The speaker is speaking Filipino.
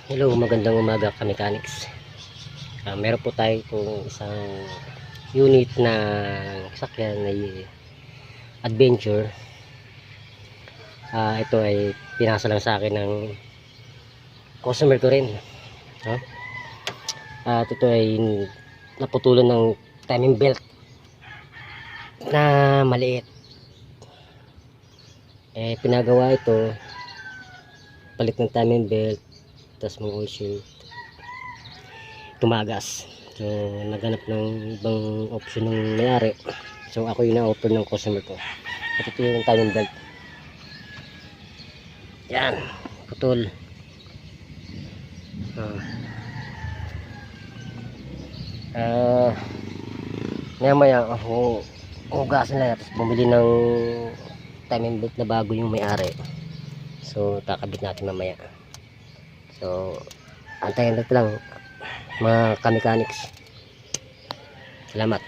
Hello, magandang umaga ka-mechanics. Meron po tayo kung isang unit na sakyan na Adventure. Ito ay pinasa lang sa akin ng customer ko rin, no? At ito ay naputulan ng timing belt na maliit. Pinagawa ito, palit ng timing belt, tas mga oil seal, tumagas. So naghanap ng ibang option ng mayari, so ako yung na-offer ng customer ko. At ito yung timing belt, yan, putol. Maya ako hugasan lang, tapos bumili ng timing belt na bago yung may-ari. So kakabit natin mamaya. So antayin natin lang mga ka-mechanics. Salamat.